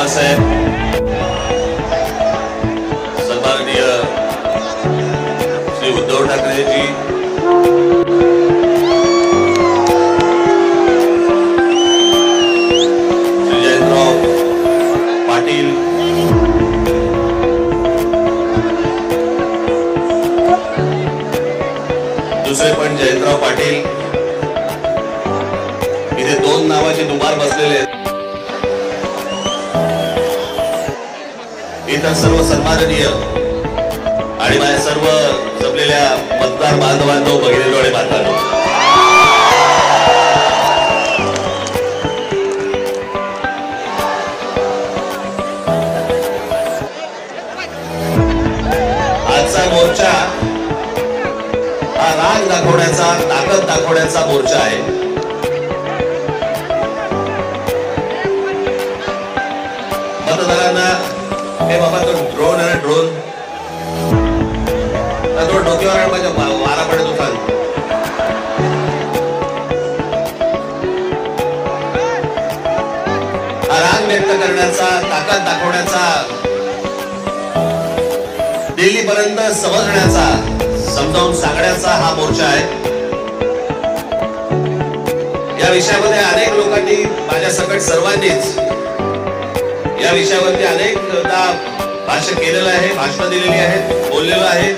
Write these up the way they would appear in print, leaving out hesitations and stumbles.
बाळासाहेब, सन्माननीय श्री उद्धव ठाकरेजी, श्री जयंतराव पाटील, दुसरे पण जयंतराव पाटील, इथे दोन नावाचे दुबार बसलेले आहेत. इतर सर्व सन्माननीय आणि माझ्या सर्व जमलेल्या मतदार बांधवांनो, भगिनींनो आणि मातांनो, आजचा मोर्चा हा राग दाखवण्याचा, ताकद दाखवण्याचा मोर्चा आहे. मतदारांना हे बाबा तो ड्रोन आहे, ड्रोन डोक्यावर माझ्या वारा पडत होता. हा राग व्यक्त करण्याचा, ताकद दाखवण्याचा, दिल्लीपर्यंत समजण्याचा, समजावून सांगण्याचा हा मोर्चा आहे. या विषयामध्ये अनेक लोकांनी, माझ्या सकट सर्वांनीच या विषयावरती अनेकदा भाष्य केलेलं आहे, भाषणं दिलेली आहेत, बोललेलं आहे.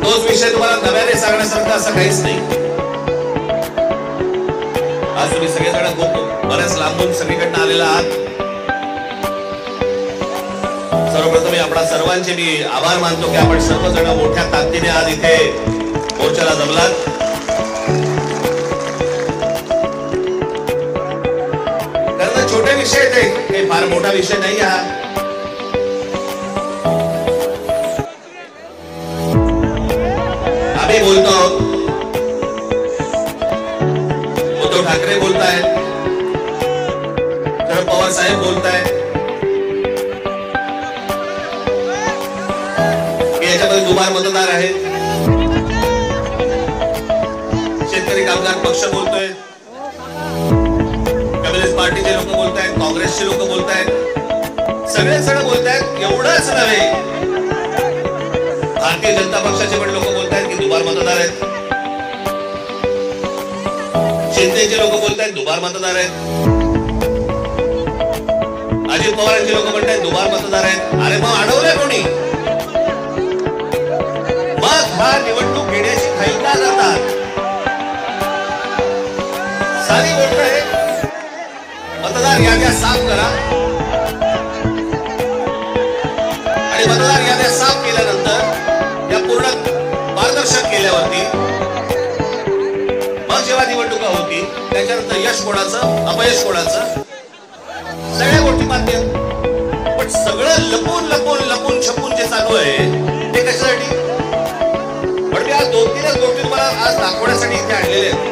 तोच विषय तुम्हाला नव्याने सांगण्यासारखं असं काहीच नाही. आज तुम्ही सगळेजण खूप बऱ्याच लांबून सगळीकडनं आलेला आहात. सर्वप्रथम आपणा सर्वांचे मी आभार मानतो की आपण सर्वजण मोठ्या ताकदीने आज इथे मोर्चाला जमलात. कारण छोटे विषय ते काही फार मोठा विषय नाही. हा आम्ही बोलतो, उद्धव ठाकरे बोलतायत, शरद पवार साहेब बोलतायत, याच्यामध्ये दुबार मतदार आहेत, शेतकरी कामगार पक्ष बोलतोय, कम्युनिस्ट पार्टीचे लोक बोलतायत, काँग्रेसचे लोक बोलतायत, सगळे सगळं बोलतायत. एवढंच नव्हे, भारतीय जनता पक्षाचे पण लोक बोलतायत की दुबार मतदार आहेत, शिंदेचे लोक बोलतायत दुबार मतदार आहेत, अजित पवारांचे लोक म्हणतायत दुबार मतदार आहेत. अरे मग अडवलंय कोणी? मग हा निवडणूक घेण्याची घाई का करतात? साधी गोष्ट आहे, मतदार याद्या साफ करा आणि मतदार याद्या साफ केल्यानंतर या पूर्ण पारदर्शक केल्यावरती मग जेव्हा निवडणुका होती त्याच्यानंतर यश कोणाचं, अपयश कोणाचं, सगळ्या गोष्टी मान्य. पण सगळं लपून लपून लपून छपून जे चालू आहे ते कशासाठी? पण मी आज दोन-तीनच गोष्टी तुम्हाला आज दाखवण्यासाठी इथे आणलेले आहेत.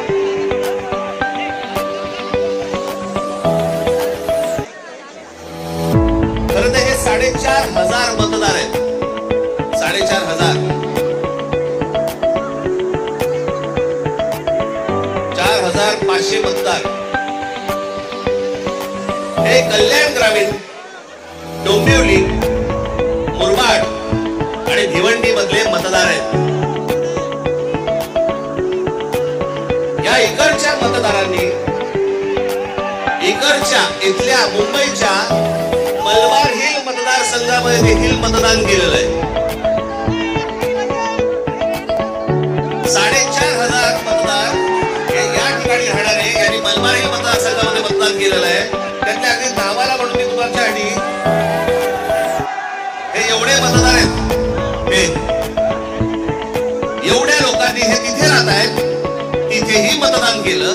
खरं तर हे 4,500 मतदार आहेत. 4,500 4,500 मतदार हे कल्याण ग्रामीण, डोंबिवली, मुरबाड आणि भिवंडी मधले मतदार आहेत. या इकडच्या मतदारांनी इकडच्या इथल्या मुंबईच्या मलबार हिल मतदारसंघामध्ये देखील मतदान केलेलं आहे. 4,500 मतदार हे या ठिकाणी राहणारे यांनी मलबार हिल मतदारसंघामध्ये मतदान केलेलं आहे. त्यातल्या अगदी 10 म्हणून मी तुमच्यासाठी हे एवढे मतदार आहेत. हे एवढ्या लोकांनी हे तिथे राहत आहेत, तिथेही मतदान केलं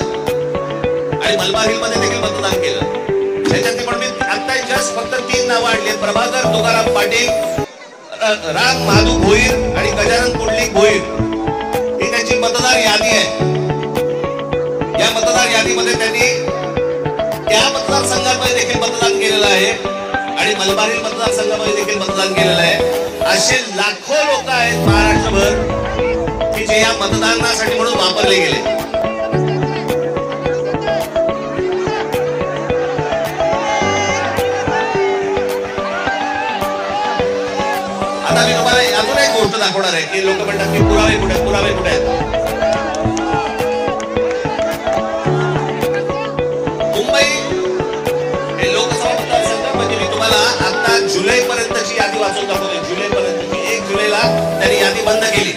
आणि मलबार हिल मध्ये देखील मतदान केलं. त्याच्यातली पण मी आता जस्ट फक्त 3 नावं आणली. प्रभाकर तुकाराम पाटील, राम महादू भोईर आणि गजानन पुंडलिक भोईर ही त्यांची मतदार यादी आहे. या मतदार यादीमध्ये त्यांनी त्या मतदारसंघामध्ये देखील मतदान केलेलं आहे आणि मलबार हिल मतदारसंघामध्ये देखील मतदान केलेलं आहे. असे लाखो लोक आहेत महाराष्ट्रभर की जे या मतदानासाठी म्हणून वापरले गेले. बाकी पुरावे कुठे आहेत? मुंबई हे लोकसभा मतदारसंघ म्हणजे मी तुम्हाला आता जुलै पर्यंतची यादी वाचून दाखवते. जुलै पर्यंतची 1 जुलैला त्यांनी यादी बंद केली.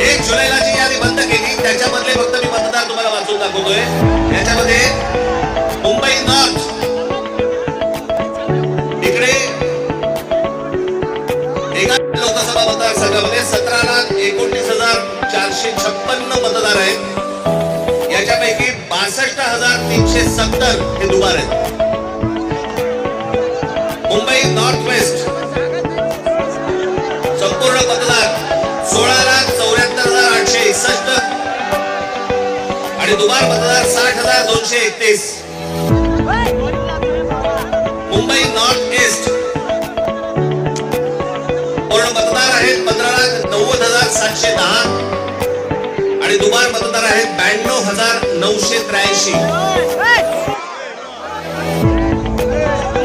1 जुलैला जी यादी बंद केली त्याच्यामधले फक्त मी मतदार तुम्हाला वाचून दाखवतोय. याच्यामध्ये मुंबई नॉर्थ इकडे एका लोकसभा मतदारसंघामध्ये 17,29,456 मतदार आहेत. याच्यापैकी 62,370 हे दुबार आहेत. मुंबई नॉर्थ वेस्ट संपूर्ण मतदार 16,74,861 आणि दुबार मतदार 60,231. मुंबई नॉर्थ ईस्ट पूर्ण मतदार आहेत 15,90,710 आणि दुबार मतदार आहेत 92,983.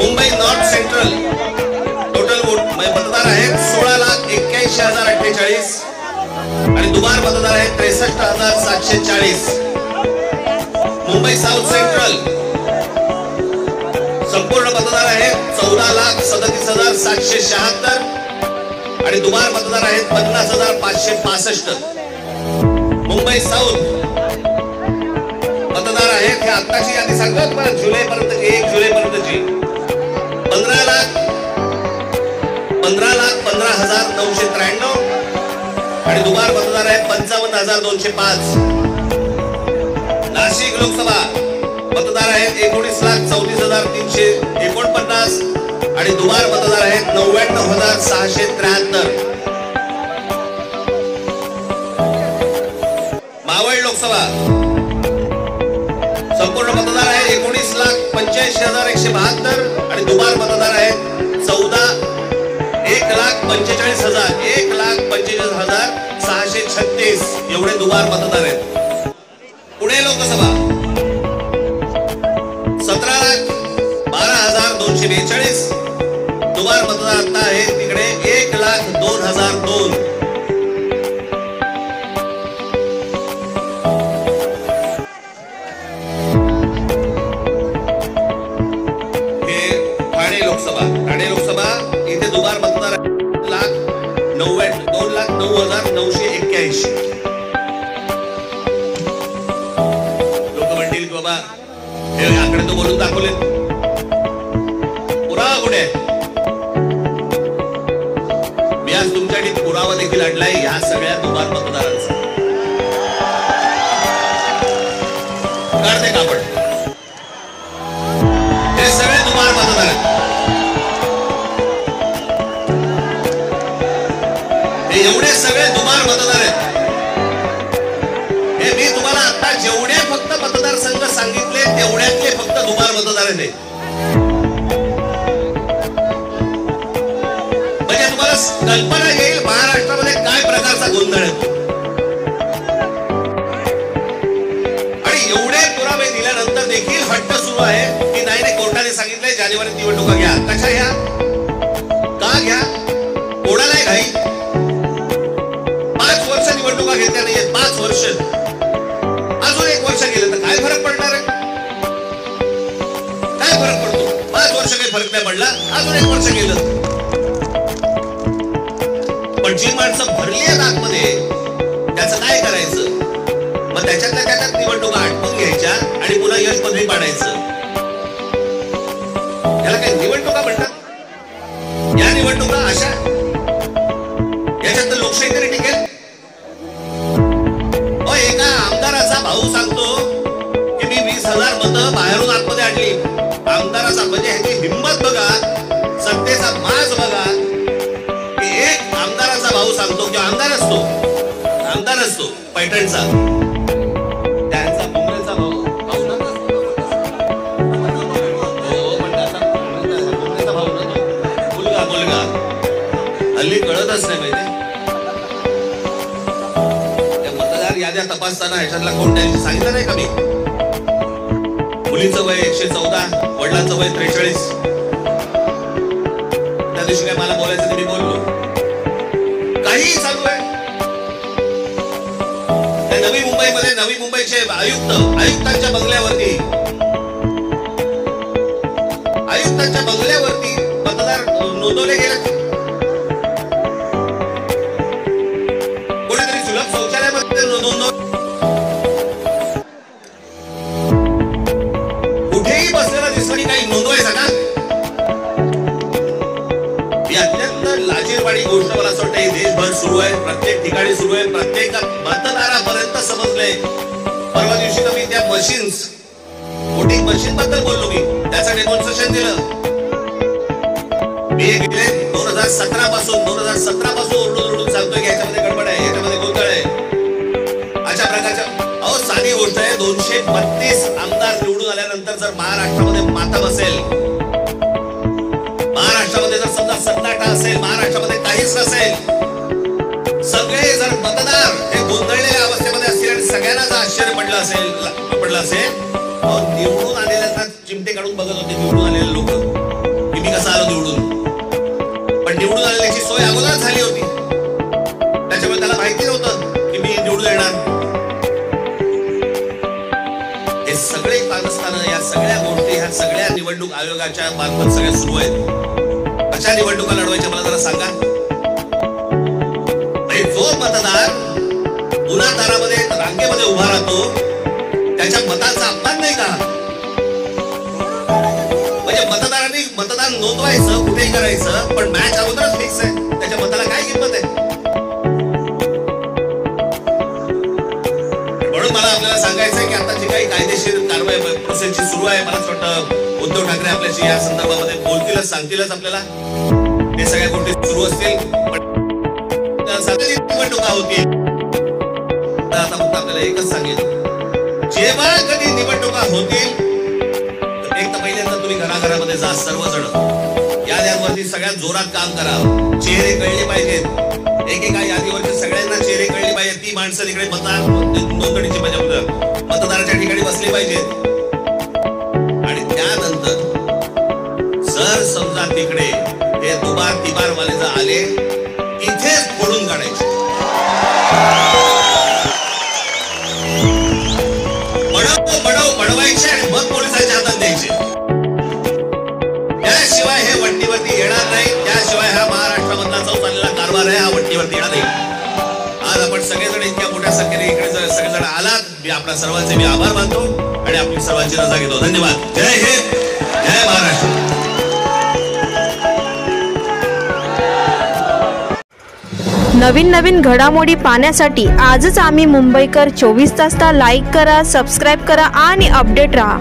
मुंबई नॉर्थ सेंट्रल टोटल मतदार आहेत 16,81,048 आणि दुबार मतदार आहेत 63,740. मुंबई साउथ सेंट्रल संपूर्ण मतदार आहेत 14,37,776 आणि दुबार मतदार आहेत 50,565. मुंबई साउथ मतदार आहेत हे आत्ताची यादी सांगतो मला जुलै पर्यंतची 1 जुलै पर्यंतची 15,15,15,993 आणि दुबार मतदार आहेत 55,205. नाशिक लोकसभा मतदार आहेत 19,34,349 आणि दुबार मतदार आहेत 99,673. मावळ लोकसभा संपूर्ण मतदार आहेत 19,85,172 आणि दुबार मतदार आहेत 1,45,636 एवढे दुबार मतदार आहेत. पुणे लोकसभा 17,12,242 दुबार मतदार आता आहे तिकडे 1,02,002. हे ठाणे लोकसभा इथे दुबार मतदार 2,09,981. लोक म्हणतील की बाबा हे आकडे तो बोलून दाखवले पुरावा कुठे? मी आज तुमच्यासाठी पुरावा देखील आणलाय ह्या सगळ्या दुबार मतदारांचा. काढते कापड हे सगळे दुबार मतदार आहेत. हे एवढे सगळे दुबार मतदार आहेत. हे मी तुम्हाला आता जेवढे फक्त मतदारसंघ सांगितले तेवढ्यातले फक्त दुबार मतदार आहेत. म्हणजे तुम्हाला कल्पना येईल महाराष्ट्रामध्ये काय प्रकारचा गोंधळ आहे. आणि एवढे पुरावे दिल्यानंतर देखील हट्ट सुरू आहे की नाही कोर्टाने सांगितलंय जानेवारीत निवडणुका घ्या. कशा घ्या? का घ्या? कोणालाही घाई 5 वर्ष निवडणुका घेतल्या नाहीये. 5 वर्ष अजून 1 वर्ष गेलं तर काय फरक पडणार आहे? काय फरक पडतो? 5 वर्ष काही फरक नाही पडला, अजून 1 वर्ष गेलं. पण जी माणसं भरली आहेत आतमध्ये त्याचं काय करायचं? मग त्याच्यातल्या त्याच्यात निवडणुका आटपून घ्यायच्या आणि पुन्हा यश पदवी पाडायचं. याला काय निवडणुका म्हणतात? या निवडणुका अशा याच्यात लोकशाही तरी टिकेल? एका आमदाराचा भाऊ सांगतो की मी 20,000 मतं बाहेरून आतमध्ये आणली. आमदाराचा म्हणजे ह्याची हिंमत बघा, सत्तेचा माज बघा की एक आमदाराचा भाऊ सांगतो की आमदार असतो पैठणचा त्यांचा बुमरेचा भाऊ बुमरेचा भाऊ ना मुलगा हल्ली कळतच नाही माहिती. याद्या तपासताना ह्याच्यातला कोण त्यांनी सांगितलं नाही का मी मुलीचं वय 114 वडिलांचं वय 43. त्या दिवशी काय मला बोलायचं ते मी बोललो. काही काहीही चालू आहे. नवी मुंबईमध्ये नवी मुंबईचे आयुक्तांच्या बंगल्यावरती मतदार नोंदवले गेले. कोणीतरी सुलभ शौचालयामध्ये कुठेही बसलेला दिसला की काही नोंदवायचा का? ही अत्यंत लाजिरवाणी गोष्ट मला असं वाटतं देशभर सुरू आहे, प्रत्येक ठिकाणी सुरू आहे, प्रत्येक मतदारापर्यंत समजलंय. परवा दिवशी तर मी त्या वोटिंग मशीन बद्दल बोललो, मी त्याचं डेमॉन्स्ट्रेशन दिलं. मी गेले 2017 पासून ओरडून सांगतोय की याच्यामध्ये गडबड आहे, याच्यामध्ये गोंधळ आहे. अशा प्रकारच्या साधी गोष्ट आहे. 232 आमदार निवडून आल्यानंतर जर महाराष्ट्रामध्ये मातम असेल, महाराष्ट्रामध्ये जर समजा सन्नाटा असेल, महाराष्ट्रामध्ये काहीच नसेल, सगळे जर मतदार हे गोंधळलेल्या अवस्थेमध्ये असतील आणि सगळ्यांना जर आश्चर्य पडलं असेल निवडून आलेल्यांना चिमटे काढून बघत होते निवडून आलेले लोक की मी कसं आलो निवडून. पण निवडून आलेल्याची सोय अगोदर झाली होती, त्याच्यामुळे त्याला माहिती नव्हतं की मी निवडून येणार. हे सगळे कारस्थानं, या सगळ्या गोष्टी, ह्या सगळ्या निवडणूक आयोगाच्या मार्फत सगळ्या सुरू आहेत. कशा निवडणुका लढवायच्या मला जरा सांगा. जो मतदार उन्हातारामध्ये रांगेमध्ये उभा राहतो त्याच्या मताचा अपमान नाही का? म्हणजे मतदारांनी मतदान नोंदवायचं, कुठेही करायचं, पण मॅच अगोदरच फिक्स आहे, त्याच्या मताला काय किंमत आहे? म्हणून मला आपल्याला सांगायचंय की आता जी काही कायदेशीर कारवाई प्रोसेसची सुरू आहे, मला असं वाटतं उद्धव ठाकरे आपल्याशी या संदर्भामध्ये बोलतीलच, सांगतीलच आपल्याला. हे सगळ्या गोष्टी सुरू असतील. पण निवडणुका होती, आता फक्त आपल्याला एकच सांगेल, जेव्हा कधी निवडणुका होतील एक तर पहिल्यांदा तुम्ही घराघरामध्ये जा, सर्वजण याद्यांवरती सगळ्यात जोरात काम करा. चेहरे कळले पाहिजेत, एकेका यादीवरचे सगळ्यांना चेहरे कळले पाहिजेत. ती माणसं तिकडे नोंदणीची मतदाराच्या ठिकाणी बसली पाहिजेत. आणि त्यानंतर जर समजा तिकडे हे दुबार तिबार वाले जर आले, इथेच फोडून काढायचे. बडवायचे आणि मग पोलिसांच्या हातात द्यायचे. त्याशिवाय हे वट्टीवरती येणार नाही, त्याशिवाय हा महाराष्ट्रामधला जो चाललेला कारभार आहे हा वट्टीवरती येणार नाही. आज आपण सगळेजण इतक्या मोठ्या संख्येने इकडे सगळेजण आलात, मी आपल्या सर्वांचे मी आभार मानतो आणि आपली सर्वांची रजा घेतो. धन्यवाद. जय हिंद, जय महाराष्ट्र. नवीन घडामोडी पाहण्यासाठी आजच आम्ही मुंबईकर 24 तासला लाईक करा, सबस्क्राईब करा आणि अपडेट रहा.